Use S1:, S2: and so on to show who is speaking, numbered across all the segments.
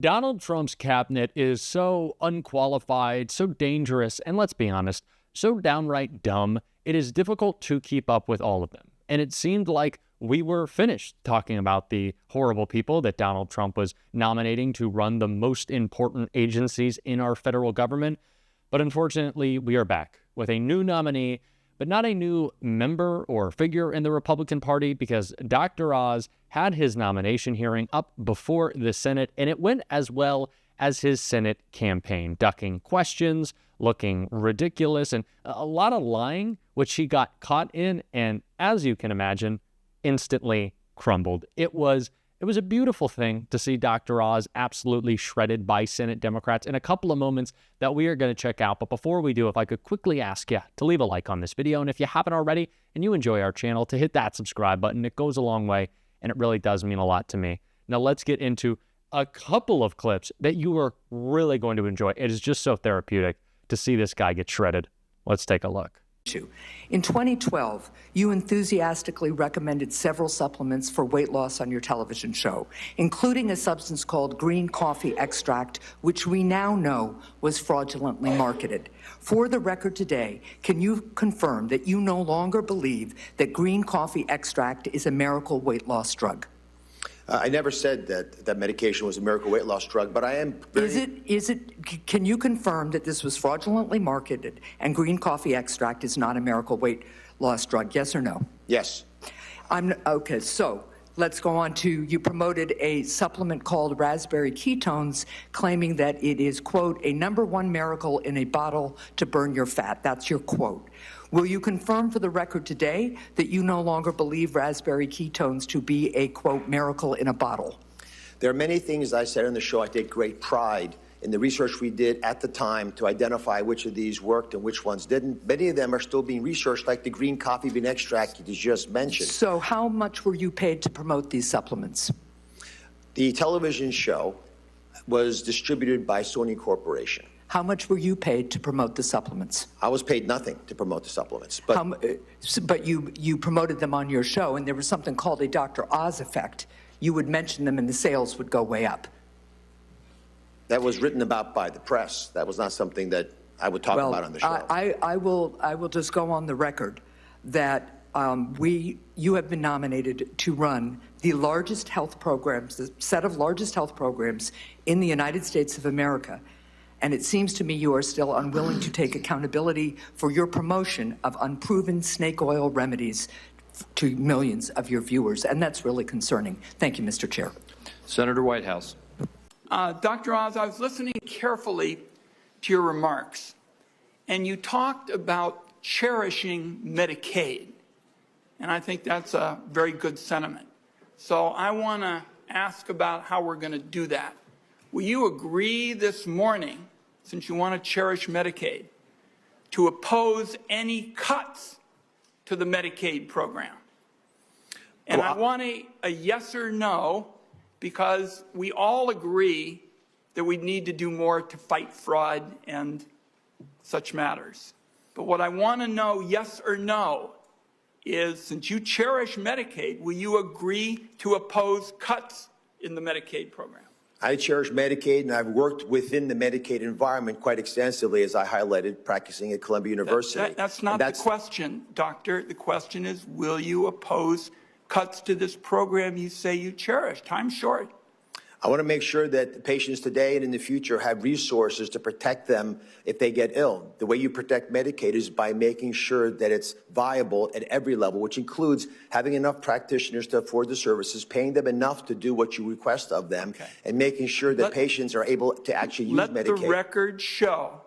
S1: Donald Trump's cabinet is so unqualified, so dangerous, and let's be honest, so downright dumb, it is difficult to keep up with all of them. And it seemed like we were finished talking about the horrible people that Donald Trump was nominating to run the most important agencies in our federal government. But unfortunately, we are back with a new nominee, but not a new member or figure in the Republican Party, because Dr. Oz had his nomination hearing up before the Senate, and it went as well as his Senate campaign, ducking questions, looking ridiculous, and a lot of lying, which he got caught in, and as you can imagine, instantly crumbled. It was a beautiful thing to see Dr. Oz absolutely shredded by Senate Democrats in a couple of moments that we are going to check out. But before we do, if I could quickly ask you to leave a like on this video, and if you haven't already and you enjoy our channel, to hit that subscribe button. It goes a long way, and it really does mean a lot to me. Now let's get into a couple of clips that you are really going to enjoy. It is just so therapeutic to see this guy get shredded. Let's take a look.
S2: In 2012, you enthusiastically recommended several supplements for weight loss on your television show, including a substance called green coffee extract, which we now know was fraudulently marketed. For the record today, can you confirm that you no longer believe that green coffee extract is a miracle weight loss drug?
S3: I never said that medication was a miracle weight loss drug, but I am very...
S2: Can you confirm that this was fraudulently marketed and green coffee extract is not a miracle weight loss drug? Yes or no?
S3: Yes.
S2: Okay, so let's go on to, you promoted a supplement called raspberry ketones, claiming that it is, quote, a #1 miracle in a bottle to burn your fat. That's your quote. Will you confirm for the record today that you no longer believe raspberry ketones to be a, quote, miracle in a bottle?
S3: There are many things I said on the show. I take great pride in the research we did at the time to identify which of these worked and which ones didn't. Many of them are still being researched, like the green coffee bean extract you just mentioned.
S2: So how much were you paid to promote these supplements?
S3: The television show was distributed by Sony Corporation.
S2: How much were you paid to promote the supplements?
S3: I was paid nothing to promote the supplements. But
S2: you promoted them on your show, and there was something called a Dr. Oz effect. You would mention them and the sales would go way up.
S3: That was written about by the press. That was not something that I would talk about on the show.
S2: I will just go on the record that you have been nominated to run the largest health programs, the set of largest health programs in the United States of America. And it seems to me you are still unwilling to take accountability for your promotion of unproven snake oil remedies to millions of your viewers. And that's really concerning. Thank you, Mr. Chair.
S4: Senator Whitehouse.
S5: Dr. Oz, I was listening carefully to your remarks, and you talked about cherishing Medicaid. And I think that's a very good sentiment. So I want to ask about how we're going to do that. Will you agree this morning, since you want to cherish Medicaid, to oppose any cuts to the Medicaid program? And I want a yes or no, because we all agree that we need to do more to fight fraud and such matters. But what I want to know, yes or no, is since you cherish Medicaid, will you agree to oppose cuts in the Medicaid program?
S3: I cherish Medicaid, and I've worked within the Medicaid environment quite extensively, as I highlighted, practicing at Columbia University.
S5: That's not the question, Doctor. The question is, will you oppose cuts to this program you say you cherish? Time's short.
S3: I want to make sure that the patients today and in the future have resources to protect them if they get ill. The way you protect Medicaid is by making sure that it's viable at every level, which includes having enough practitioners to afford the services, paying them enough to do what you request of them, and making sure that patients are able to actually use Medicaid.
S5: Let the record show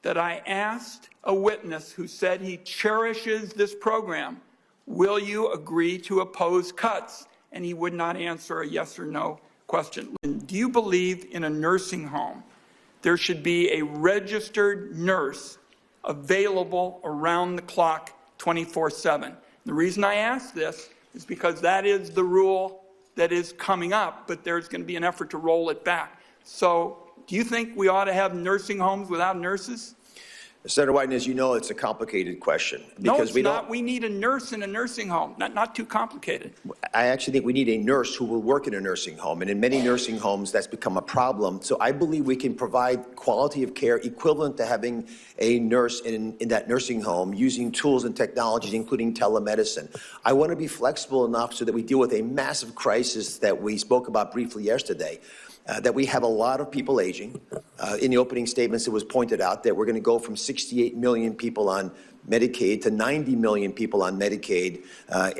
S5: that I asked a witness who said he cherishes this program, will you agree to oppose cuts? And he would not answer a yes or no question. Do you believe in a nursing home there should be a registered nurse available around the clock 24/7? The reason I ask this is because that is the rule that is coming up, but there's going to be an effort to roll it back. So do you think we ought to have nursing homes without nurses?
S3: Senator Wyden, as you know, it's a complicated question.
S5: No, it's not. We need a nurse in a nursing home. Not too complicated.
S3: I actually think we need a nurse who will work in a nursing home. And in many nursing homes, that's become a problem. So I believe we can provide quality of care equivalent to having a nurse in that nursing home using tools and technologies, including telemedicine. I want to be flexible enough so that we deal with a massive crisis that we spoke about briefly yesterday. That we have a lot of people aging. In the opening statements, it was pointed out that we're going to go from 68 million people on Medicaid to 90 million people on Medicaid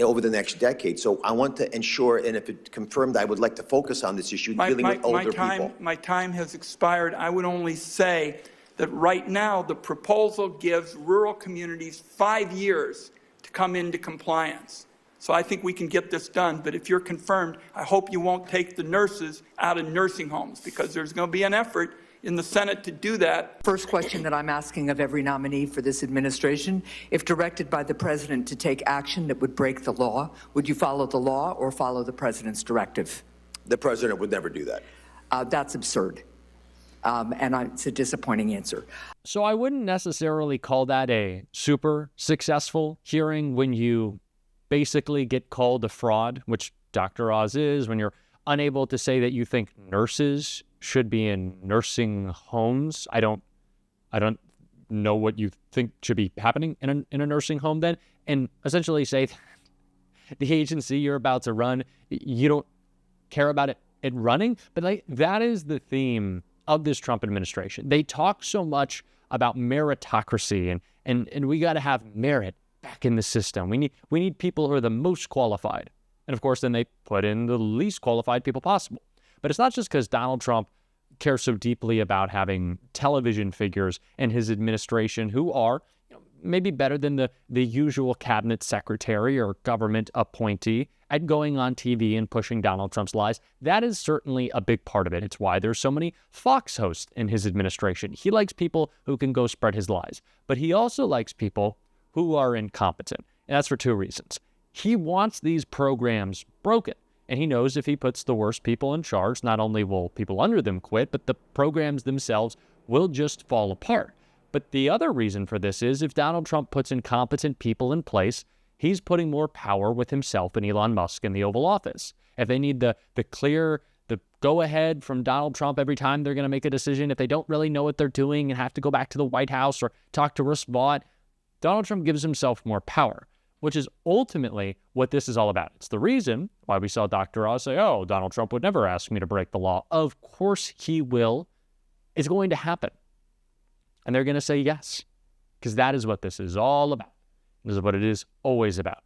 S3: over the next decade. So I want to ensure, and if it's confirmed, I would like to focus on this issue, dealing with older people.
S5: My time has expired. I would only say that right now the proposal gives rural communities 5 years to come into compliance. So I think we can get this done. But if you're confirmed, I hope you won't take the nurses out of nursing homes, because there's going to be an effort in the Senate to do that.
S2: First question that I'm asking of every nominee for this administration: if directed by the president to take action that would break the law, would you follow the law or follow the president's directive?
S3: The president would never do that.
S2: That's absurd. It's a disappointing answer.
S1: So I wouldn't necessarily call that a super successful hearing when you basically get called a fraud, which Dr. Oz is, when you're unable to say that you think nurses should be in nursing homes. I don't know what you think should be happening in a nursing home then, and essentially say the agency you're about to run, you don't care about it running. But that is the theme of this Trump administration. They talk so much about meritocracy and we got to have merit back in the system. We need people who are the most qualified. And of course, then they put in the least qualified people possible. But it's not just because Donald Trump cares so deeply about having television figures in his administration who are maybe better than the usual cabinet secretary or government appointee at going on TV and pushing Donald Trump's lies. That is certainly a big part of it. It's why there's so many Fox hosts in his administration. He likes people who can go spread his lies. But he also likes people who are incompetent. And that's for two reasons. He wants these programs broken. And he knows if he puts the worst people in charge, not only will people under them quit, but the programs themselves will just fall apart. But the other reason for this is if Donald Trump puts incompetent people in place, he's putting more power with himself and Elon Musk in the Oval Office. If they need the go-ahead from Donald Trump every time they're going to make a decision, if they don't really know what they're doing and have to go back to the White House or talk to Russ Vought, Donald Trump gives himself more power, which is ultimately what this is all about. It's the reason why we saw Dr. Oz say, oh, Donald Trump would never ask me to break the law. Of course he will. It's going to happen. And they're going to say yes, because that is what this is all about. This is what it is always about.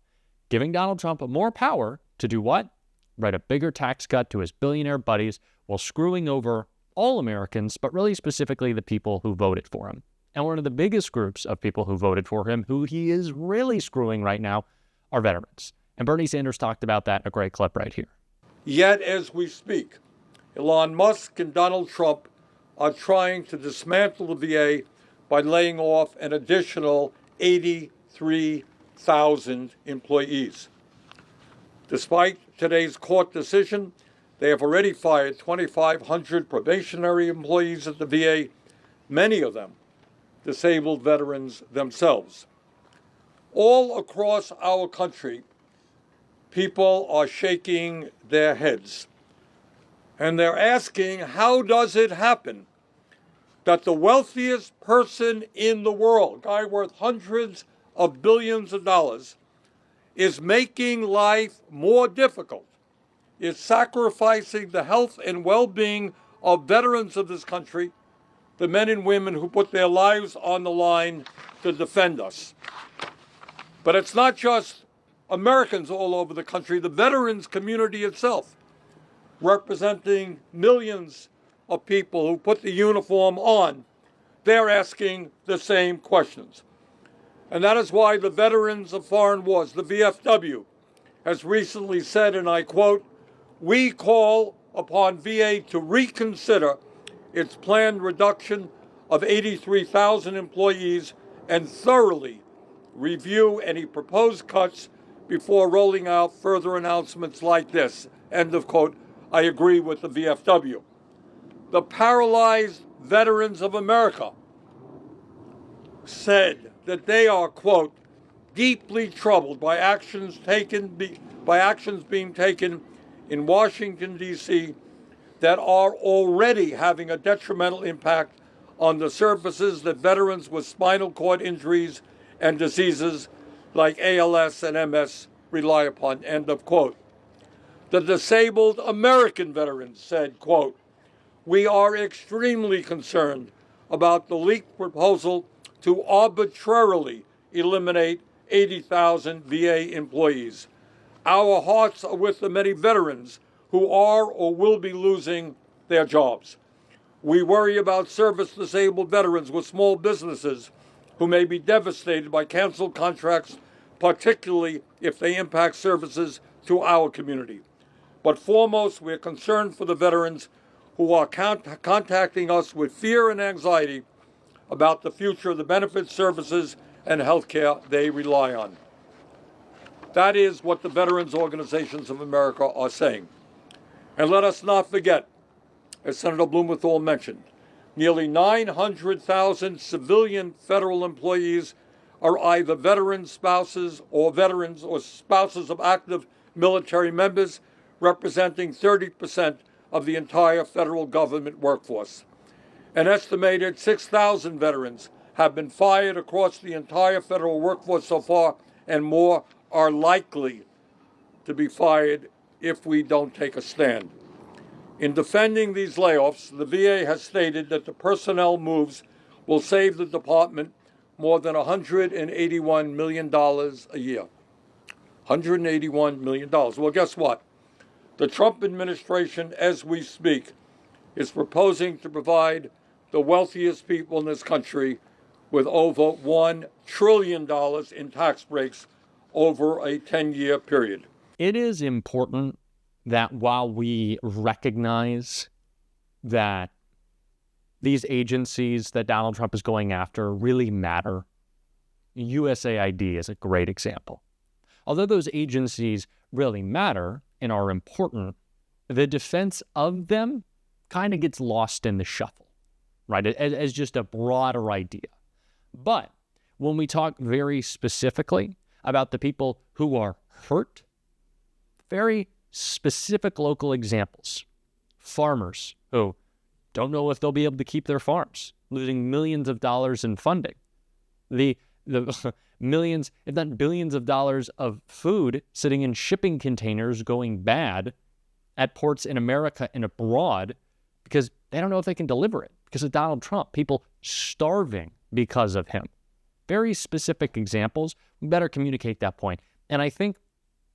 S1: Giving Donald Trump more power to do what? Write a bigger tax cut to his billionaire buddies while screwing over all Americans, but really specifically the people who voted for him. And one of the biggest groups of people who voted for him, who he is really screwing right now, are veterans. And Bernie Sanders talked about that in a great clip right here.
S4: Yet, as we speak, Elon Musk and Donald Trump are trying to dismantle the VA by laying off an additional 83,000 employees. Despite today's court decision, they have already fired 2,500 probationary employees at the VA, many of them disabled veterans themselves. All across our country, people are shaking their heads. And they're asking, how does it happen that the wealthiest person in the world, guy worth hundreds of billions of dollars, is making life more difficult, is sacrificing the health and well-being of veterans of this country, the men and women who put their lives on the line to defend us. But it's not just Americans all over the country, the veterans community itself, representing millions of people who put the uniform on, they're asking the same questions. And that is why the Veterans of Foreign Wars, the VFW, has recently said, and I quote, "We call upon VA to reconsider its planned reduction of 83,000 employees and thoroughly review any proposed cuts before rolling out further announcements like this." End of quote. I agree with the VFW. The paralyzed veterans of America said that they are, quote, deeply troubled by actions being taken in Washington, D.C. that are already having a detrimental impact on the services that veterans with spinal cord injuries and diseases like ALS and MS rely upon, end of quote. The Disabled American Veterans said, quote, we are extremely concerned about the leaked proposal to arbitrarily eliminate 80,000 VA employees. Our hearts are with the many veterans who are or will be losing their jobs. We worry about service-disabled veterans with small businesses who may be devastated by canceled contracts, particularly if they impact services to our community. But foremost, we're concerned for the veterans who are contacting us with fear and anxiety about the future of the benefits, services, and health care they rely on. That is what the Veterans Organizations of America are saying. And let us not forget, as Senator Blumenthal mentioned, nearly 900,000 civilian federal employees are either veteran spouses or veterans or spouses of active military members, representing 30% of the entire federal government workforce. An estimated 6,000 veterans have been fired across the entire federal workforce so far, and more are likely to be fired if we don't take a stand. In defending these layoffs, the VA has stated that the personnel moves will save the department more than $181 million a year. $181 million. Well, guess what? The Trump administration, as we speak, is proposing to provide the wealthiest people in this country with over $1 trillion in tax breaks over a 10-year period.
S1: It is important that while we recognize that these agencies that Donald Trump is going after really matter, USAID is a great example. Although those agencies really matter and are important, the defense of them kind of gets lost in the shuffle, right? As just a broader idea. But when we talk very specifically about the people who are hurt, very specific local examples. Farmers who don't know if they'll be able to keep their farms, losing millions of dollars in funding. The millions, if not billions of dollars of food sitting in shipping containers going bad at ports in America and abroad because they don't know if they can deliver it because of Donald Trump. People starving because of him. Very specific examples. We better communicate that point. And I think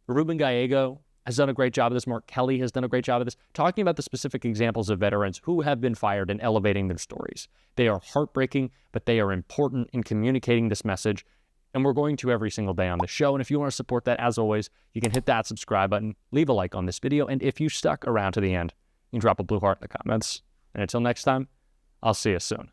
S1: Ruben Gallego has done a great job of this. Mark Kelly has done a great job of this, talking about the specific examples of veterans who have been fired and elevating their stories. They are heartbreaking, but they are important in communicating this message. And we're going to every single day on the show. And if you want to support that, as always, you can hit that subscribe button, leave a like on this video. And if you stuck around to the end, you can drop a blue heart in the comments. And until next time, I'll see you soon.